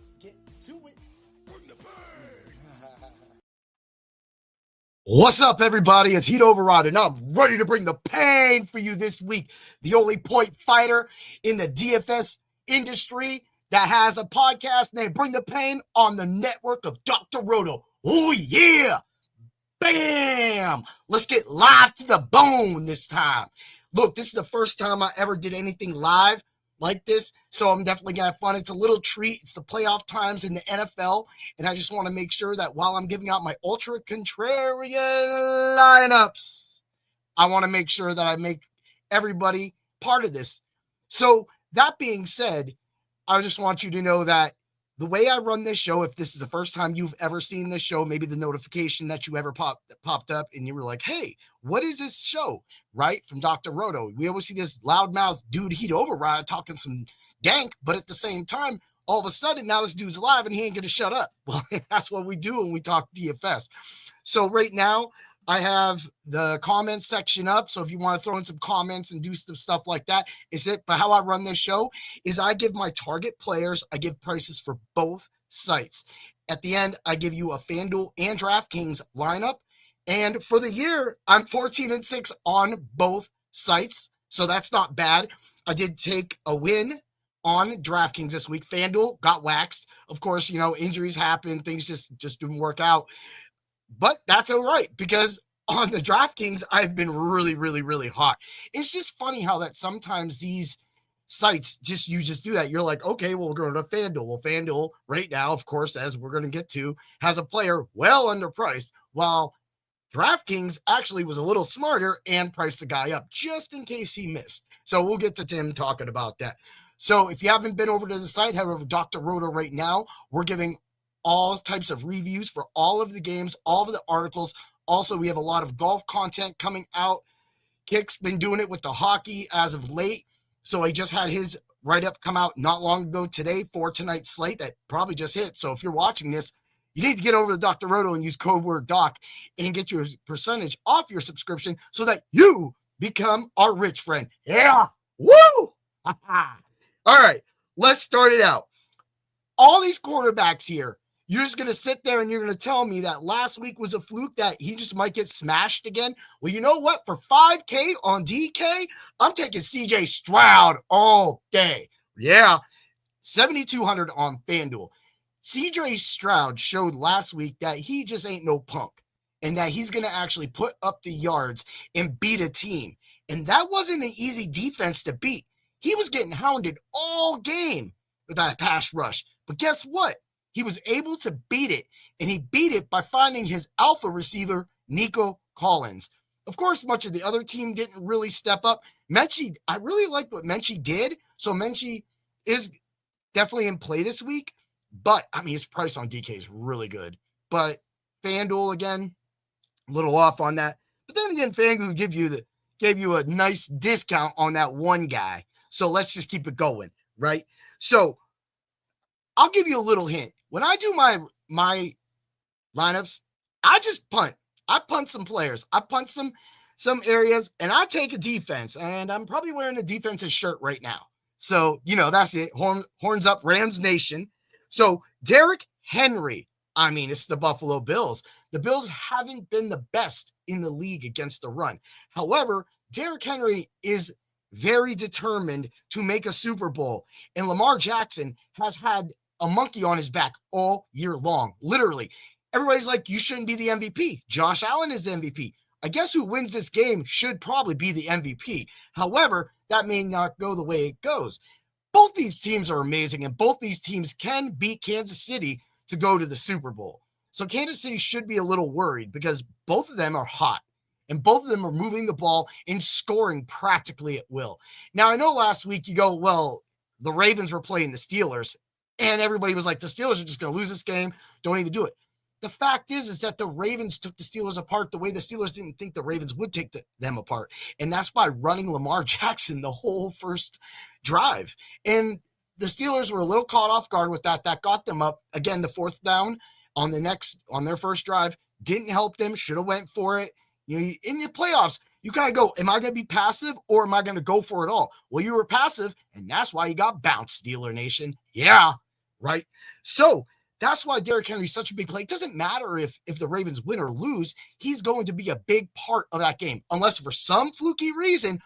Let's get to it. Bring the pain. What's up, everybody? It's Heat Override, and I'm ready to bring the pain for you this week. The only point fighter in the DFS industry that has a podcast named Bring the Pain on the network of Dr. Roto. Oh, yeah. Bam! Let's get live to the bone this time. Look, this is the first time I ever did anything live like this, so I'm definitely going to have fun. It's a little treat. It's the playoff times in the NFL, and I just want to make sure that while I'm giving out my Ultra Contrarian Lineups, I want to make sure that I make everybody part of this. So that being said, I just want you to know that the way I run this show, if this is the first time you've ever seen this show, maybe the notification that you ever popped up and you were like, hey, what is this show, right? From Dr. Roto. We always see this loudmouth dude, Heat Override, talking some dank, but at the same time, all of a sudden, now this dude's live and he ain't going to shut up. Well, that's what we do when we talk DFS. So right now, I have the comments section up. So if you want to throw in some comments and do some stuff like that, is it? But how I run this show is I give my target players, I give prices for both sites. At the end, I give you a FanDuel and DraftKings lineup. And for the year, I'm 14-6 on both sites. So that's not bad. I did take a win on DraftKings this week. FanDuel got waxed. Of course, you know, injuries happen. Things just didn't work out. But that's all right, because on the DraftKings, I've been really hot. It's just funny how that sometimes these sites you just do that. You're like, okay, well, we're going to FanDuel. Well, FanDuel right now, of course, as we're going to get to, has a player well underpriced, while DraftKings actually was a little smarter and priced the guy up just in case he missed. So we'll get to Tim talking about that. So if you haven't been over to the site, head over to Dr. Roto right now. We're giving all types of reviews for all of the games, all of the articles. Also, we have a lot of golf content coming out. Kick's been doing it with the hockey as of late. So he just had his write-up come out not long ago today for tonight's slate that probably just hit. So if you're watching this, you need to get over to Dr. Roto and use code word DOC and get your percentage off your subscription so that you become our rich friend. Yeah. Woo! All right, let's start it out. All these quarterbacks here, you're just going to sit there and you're going to tell me that last week was a fluke, that he just might get smashed again. Well, you know what? For $5K on DK, I'm taking CJ Stroud all day. Yeah, 7,200 on FanDuel. CJ Stroud showed last week that he just ain't no punk and that he's going to actually put up the yards and beat a team. And that wasn't an easy defense to beat. He was getting hounded all game with that pass rush. But guess what? He was able to beat it, and he beat it by finding his alpha receiver, Nico Collins. Of course, much of the other team didn't really step up. Menchie, I really liked what Menchie did, so Menchie is definitely in play this week, but, I mean, his price on DK is really good. But FanDuel, again, a little off on that. But then again, FanDuel gave you a nice discount on that one guy, so let's just keep it going, right? So I'll give you a little hint. When I do my lineups, I just punt. I punt some players. I punt some areas, and I take a defense. And I'm probably wearing a defensive shirt right now. So, you know, that's it. Horns up, Rams Nation. So, Derrick Henry. I mean, it's the Buffalo Bills. The Bills haven't been the best in the league against the run. However, Derrick Henry is very determined to make a Super Bowl. And Lamar Jackson has had a monkey on his back all year long. Literally. Everybody's like, you shouldn't be the MVP. Josh Allen is the MVP. I guess who wins this game should probably be the MVP. However, that may not go the way it goes. Both these teams are amazing, and both these teams can beat Kansas City to go to the Super Bowl. So Kansas City should be a little worried because both of them are hot, and both of them are moving the ball and scoring practically at will. Now, I know last week you go, well, the Ravens were playing the Steelers, and everybody was like, the Steelers are just going to lose this game. Don't even do it. The fact is that the Ravens took the Steelers apart the way the Steelers didn't think the Ravens would take them apart. And that's by running Lamar Jackson the whole first drive. And the Steelers were a little caught off guard with that. That got them up. Again, the fourth down on their first drive didn't help them. Should have went for it. You know, in the playoffs, you kind of go, am I going to be passive or am I going to go for it all? Well, you were passive, and that's why you got bounced, Steeler Nation. Yeah. right? So that's why Derrick Henry is such a big play. It doesn't matter if the Ravens win or lose. He's going to be a big part of that game, unless for some fluky reason,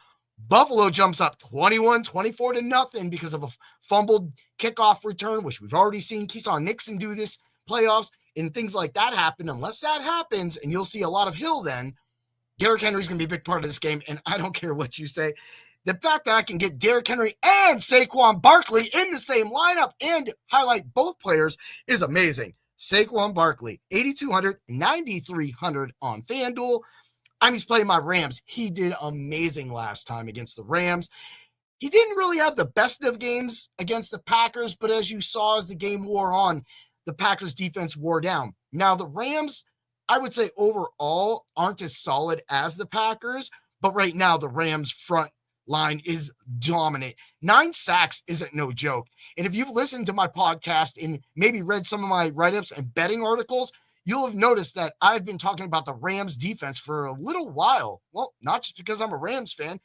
Buffalo jumps up 21-24 to nothing because of a fumbled kickoff return, which we've already seen Keyshawn Nixon do this playoffs, and things like that happen. Unless that happens, and you'll see a lot of Hill then, Derrick Henry's going to be a big part of this game, and I don't care what you say. The fact that I can get Derrick Henry and Saquon Barkley in the same lineup and highlight both players is amazing. Saquon Barkley, 8,200, 9,300 on FanDuel. He's playing my Rams. He did amazing last time against the Rams. He didn't really have the best of games against the Packers, but as you saw as the game wore on, the Packers defense wore down. Now, the Rams, I would say overall, aren't as solid as the Packers, but right now the Rams front line is dominant. 9 sacks isn't no joke. And if you've listened to my podcast and maybe read some of my write-ups and betting articles, you'll have noticed that I've been talking about the Rams defense for a little while. Well, not just because I'm a Rams fan,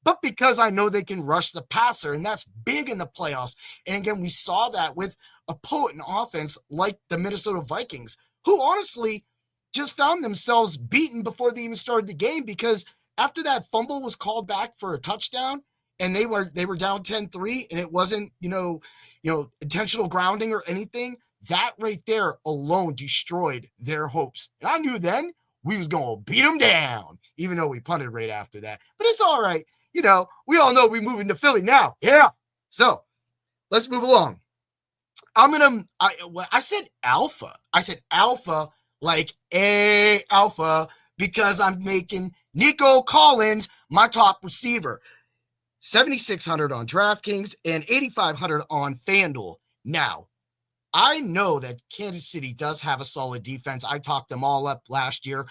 but because I know they can rush the passer, and that's big in the playoffs. And again, we saw that with a potent offense like the Minnesota Vikings, who honestly just found themselves beaten before they even started the game, because after that fumble was called back for a touchdown and they were down 10-3 and it wasn't, intentional grounding or anything, that right there alone destroyed their hopes. And I knew then we was going to beat them down, even though we punted right after that. But it's all right. We all know we're moving to Philly now. Yeah. So let's move along. I said alpha. I said alpha like a alpha because I'm making Nico Collins my top receiver. 7,600 on DraftKings and 8,500 on FanDuel. Now, I know that Kansas City does have a solid defense. I talked them all up last year.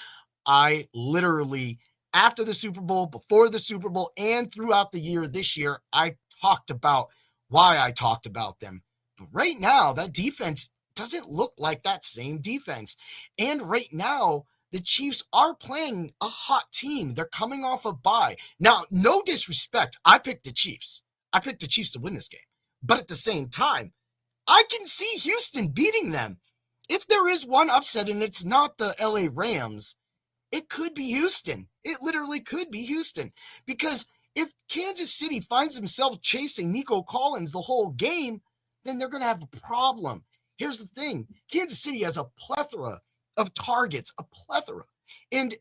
I literally, after the Super Bowl, before the Super Bowl, and throughout the year this year, I talked about why I talked about them. But right now, that defense doesn't look like that same defense. And right now, the Chiefs are playing a hot team. They're coming off a bye. Now, no disrespect. I picked the Chiefs. I picked the Chiefs to win this game. But at the same time, I can see Houston beating them. If there is one upset and it's not the LA Rams, it could be Houston. It literally could be Houston. Because if Kansas City finds themselves chasing Nico Collins the whole game, then they're going to have a problem. Here's the thing. Kansas City has a plethora of targets, a plethora. And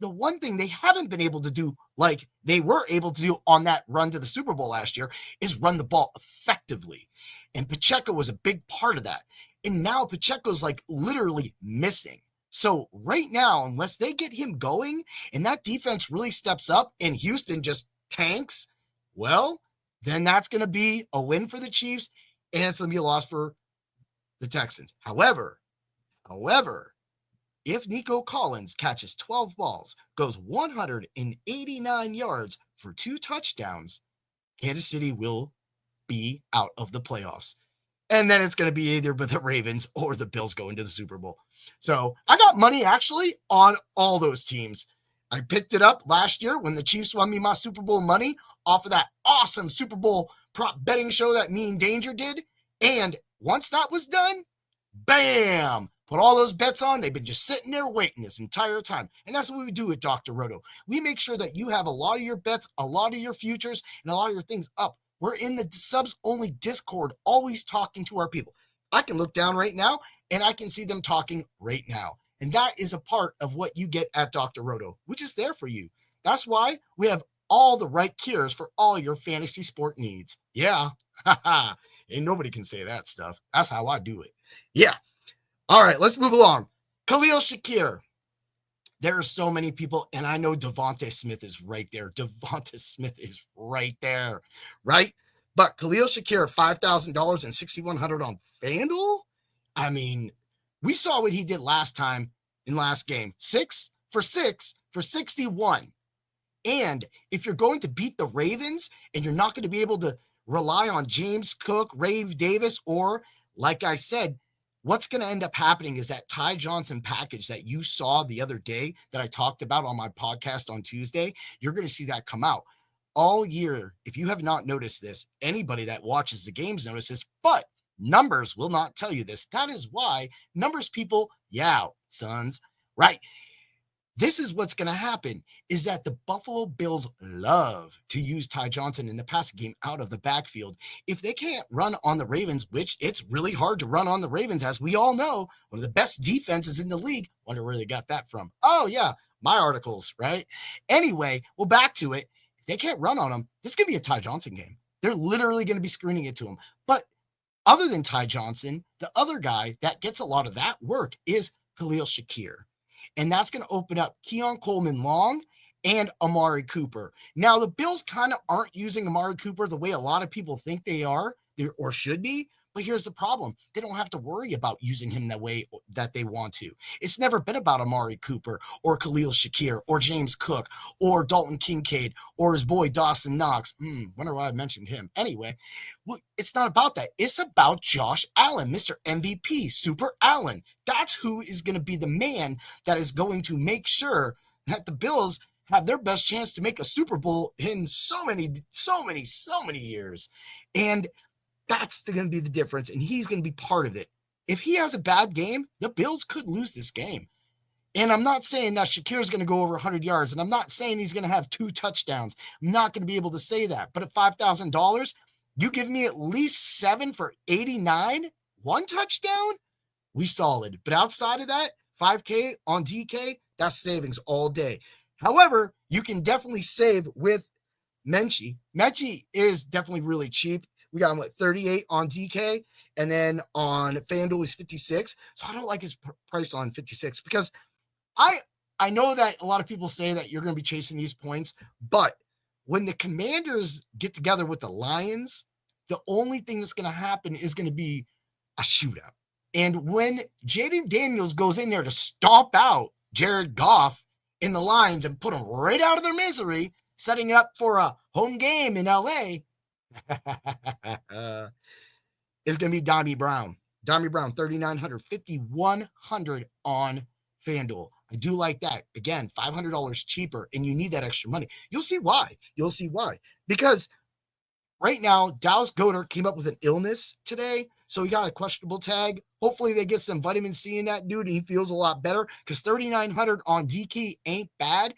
the one thing they haven't been able to do, like they were able to do on that run to the Super Bowl last year, is run the ball effectively. And Pacheco was a big part of that. And now Pacheco's like literally missing. So right now, unless they get him going and that defense really steps up and Houston just tanks, well, then that's going to be a win for the Chiefs and it's going to be a loss for the Texans. However, if Nico Collins catches 12 balls, goes 189 yards for 2 touchdowns, Kansas City will be out of the playoffs. And then it's going to be either with the Ravens or the Bills going to the Super Bowl. So I got money actually on all those teams. I picked it up last year when the Chiefs won me my Super Bowl money off of that awesome Super Bowl prop betting show that me and Danger did. And once that was done, bam, put all those bets on. They've been just sitting there waiting this entire time. And that's what we do at Dr. Roto. We make sure that you have a lot of your bets, a lot of your futures, and a lot of your things up. We're in the subs-only Discord, always talking to our people. I can look down right now, and I can see them talking right now. And that is a part of what you get at Dr. Roto, which is there for you. That's why we have all the right cures for all your fantasy sport needs. Yeah. Ain't nobody can say that stuff. That's how I do it. Yeah. All right, let's move along. Khalil Shakir. There are so many people, and I know Devontae Smith is right there. Devontae Smith is right there, right? But Khalil Shakir, $5,000 and 6,100 on FanDuel? I mean, we saw what he did last time in last game. 6 for 61. And if you're going to beat the Ravens and you're not going to be able to rely on James Cook, Rave Davis, or like I said, what's going to end up happening is that Ty Johnson package that you saw the other day that I talked about on my podcast on Tuesday, you're going to see that come out all year. If you have not noticed this, anybody that watches the games notices, but Numbers will not tell you this. That is why numbers people, yeah, sons, right? This is what's going to happen is that the Buffalo Bills love to use Ty Johnson in the passing game out of the backfield. If they can't run on the Ravens, which it's really hard to run on the Ravens, as we all know, one of the best defenses in the league. Wonder where they got that from. Oh, yeah, my articles, right? Anyway, well, back to it. If they can't run on them, this is going to be a Ty Johnson game. They're literally going to be screening it to him. But other than Ty Johnson, the other guy that gets a lot of that work is Khalil Shakir. And that's going to open up Keon Coleman Long and Amari Cooper. Now, the Bills kind of aren't using Amari Cooper the way a lot of people think they are or should be. But here's the problem. They don't have to worry about using him the way that they want to. It's never been about Amari Cooper or Khalil Shakir or James Cook or Dalton Kincaid or his boy Dawson Knox. Wonder why I mentioned him. Anyway, well, it's not about that. It's about Josh Allen, Mr. MVP, Super Allen. That's who is going to be the man that is going to make sure that the Bills have their best chance to make a Super Bowl in so many years. And that's going to be the difference, and he's going to be part of it. If he has a bad game, the Bills could lose this game. And I'm not saying that Shakir's going to go over 100 yards, and I'm not saying he's going to have 2 touchdowns. I'm not going to be able to say that. But at $5,000, you give me at least 7 for 89, 1 touchdown, we solid. But outside of that, 5K on DK, that's savings all day. However, you can definitely save with Menchie. Menchie is definitely really cheap. We got him at 38 on DK, and then on FanDuel he's 56. So I don't like his price on 56 because I know that a lot of people say that you're going to be chasing these points, but when the Commanders get together with the Lions, the only thing that's going to happen is going to be a shootout. And when Jaden Daniels goes in there to stomp out Jared Goff in the Lions and put them right out of their misery, setting it up for a home game in LA, it's going to be Dommy Brown. Dommy Brown, 3,900, 5,100 on FanDuel. I do like that. Again, $500 cheaper, and you need that extra money. You'll see why. Because right now, Dallas Goedert came up with an illness today, so he got a questionable tag. Hopefully they get some vitamin C in that dude, and he feels a lot better, because 3,900 on DK ain't bad.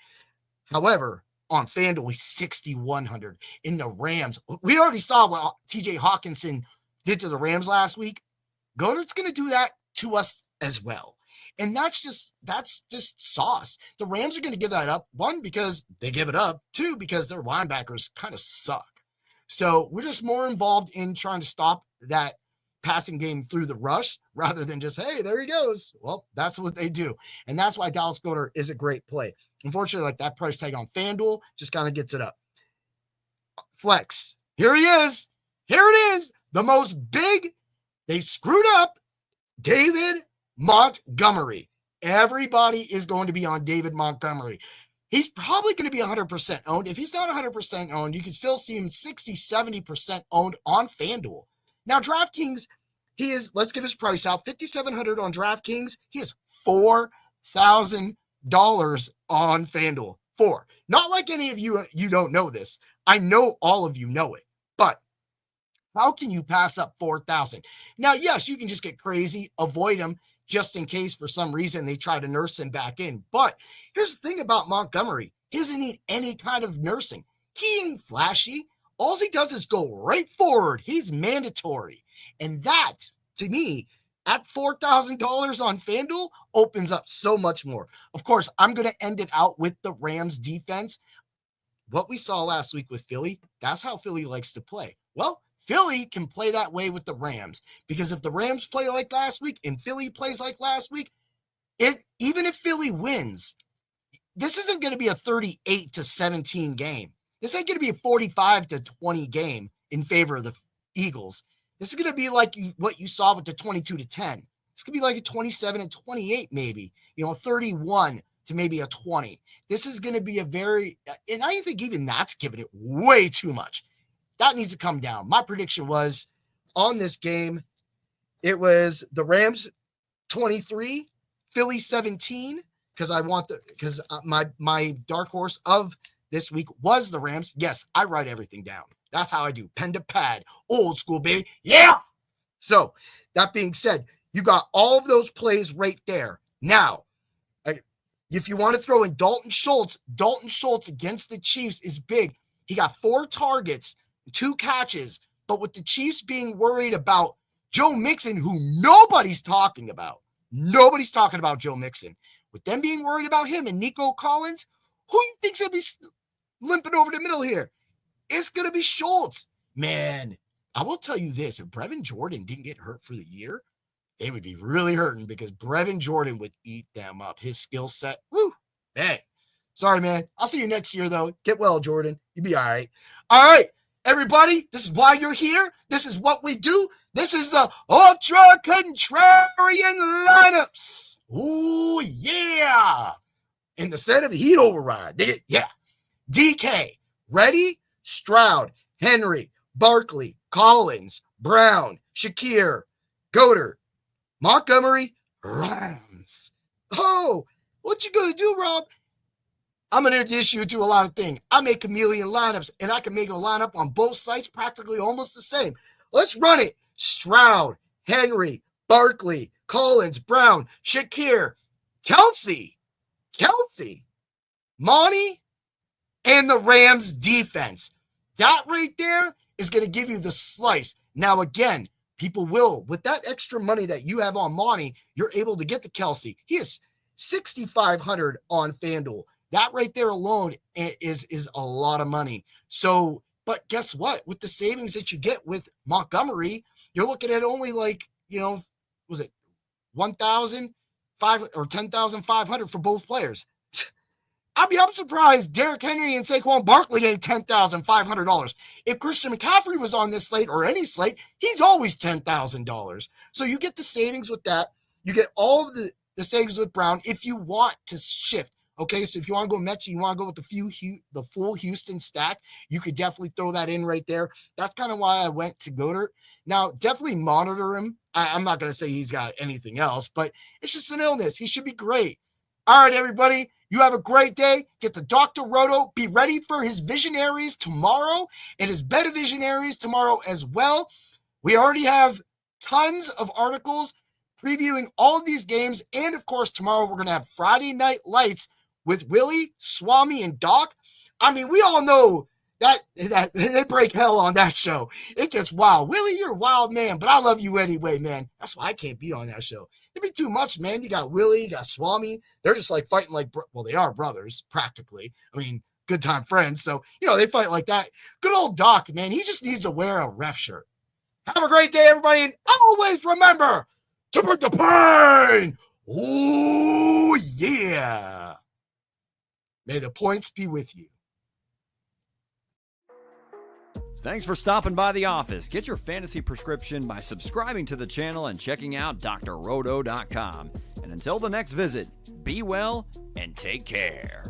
However, on FanDuel, he's 6,100 in the Rams. We already saw what TJ Hawkinson did to the Rams last week. Goedert's going to do that to us as well. And that's just sauce. The Rams are going to give that up. 1, because they give it up. 2, because their linebackers kind of suck. So we're just more involved in trying to stop that passing game through the rush rather than just, hey, there he goes. Well, that's what they do. And that's why Dallas Goedert is a great play. Unfortunately, like that price tag on FanDuel just kind of gets it up. Flex. Here he is. Here it is. The most big. They screwed up. David Montgomery. Everybody is going to be on David Montgomery. He's probably going to be 100% owned. If he's not 100% owned, you can still see him 60, 70% owned on FanDuel. Now, DraftKings, he is, let's give his price out, $5,700 on DraftKings. He is $4,000 on FanDuel. 4. Not like any of you don't know this. I know all of you know it. But how can you pass up 4,000? Now, yes, you can just get crazy, avoid him just in case for some reason they try to nurse him back in. But here's the thing about Montgomery. He doesn't need any kind of nursing. He ain't flashy. All he does is go right forward. He's mandatory. And that, to me, at $4,000 on FanDuel, opens up so much more. Of course, I'm going to end it out with the Rams defense. What we saw last week with Philly, that's how Philly likes to play. Well, Philly can play that way with the Rams, because if the Rams play like last week and Philly plays like last week, even if Philly wins, this isn't going to be a 38-17 game. This ain't going to be a 45-20 game in favor of the Eagles. This is going to be like what you saw with the 22-10. It's going to be like a 27-28 maybe, 31 to maybe a 20. This is going to be a very, and I think even that's giving it way too much. That needs to come down. My prediction was on this game, it was the Rams 23, Philly 17, because my dark horse of this week was the Rams. Yes, I write everything down. That's how I do. Pen to pad. Old school, baby. Yeah. So that being said, you got all of those plays right there. Now, if you want to throw in Dalton Schultz against the Chiefs is big. He got 4 targets, 2 catches, but with the Chiefs being worried about Joe Mixon, who nobody's talking about Joe Mixon. With them being worried about him and Nico Collins, who you think's going to be limping over the middle here? It's going to be Schultz. Man, I will tell you this. If Brevin Jordan didn't get hurt for the year, they would be really hurting because Brevin Jordan would eat them up. His skill set, woo, dang. Sorry, man. I'll see you next year, though. Get well, Jordan. You'll be all right. All right, everybody, this is why you're here. This is what we do. This is the Ultra Contrarian Lineups. Ooh, yeah. In the set of heat override. Yeah. DK, ready? Stroud, Henry, Barkley, Collins, Brown, Shakir, Goddard, Montgomery, Rams. Oh, what you gonna do, Rob? I'm gonna introduce you to a lot of things. I make chameleon lineups, and I can make a lineup on both sites practically almost the same. Let's run it. Stroud, Henry, Barkley, Collins, Brown, Shakir, Kelsey, Monty, and the Rams defense. That right there is going to give you the slice. Now, again, people will, with that extra money that you have on Monty, you're able to get the Kelsey. He is $6,500 on FanDuel. That right there alone is a lot of money. So, but guess what? With the savings that you get with Montgomery, you're looking at only like, was it 1,500 or 10,500 for both players? I'm surprised Derrick Henry and Saquon Barkley ain't $10,500. If Christian McCaffrey was on this slate or any slate, he's always $10,000. So you get the savings with that. You get all of the savings with Brown if you want to shift. Okay, so if you want to go Mets, you want to go with the full Houston stack, you could definitely throw that in right there. That's kind of why I went to Goddard. Now, definitely monitor him. I'm not going to say he's got anything else, but it's just an illness. He should be great. All right, everybody, you have a great day. Get to Dr. Roto. Be ready for his visionaries tomorrow and his beta visionaries tomorrow as well. We already have tons of articles previewing all of these games. And, of course, tomorrow we're going to have Friday Night Lights with Willie, Swami, and Doc. I mean, we all know that they break hell on that show. It gets wild. Willie, you're a wild man, but I love you anyway, man. That's why I can't be on that show. It'd be too much, man. You got Willie, you got Swami. They're just like fighting like, well, they are brothers, practically. I mean, good time friends. So, they fight like that. Good old Doc, man. He just needs to wear a ref shirt. Have a great day, everybody. And always remember to bring the pain. Oh, yeah. May the points be with you. Thanks for stopping by the office. Get your fantasy prescription by subscribing to the channel and checking out drroto.com. And until the next visit, be well and take care.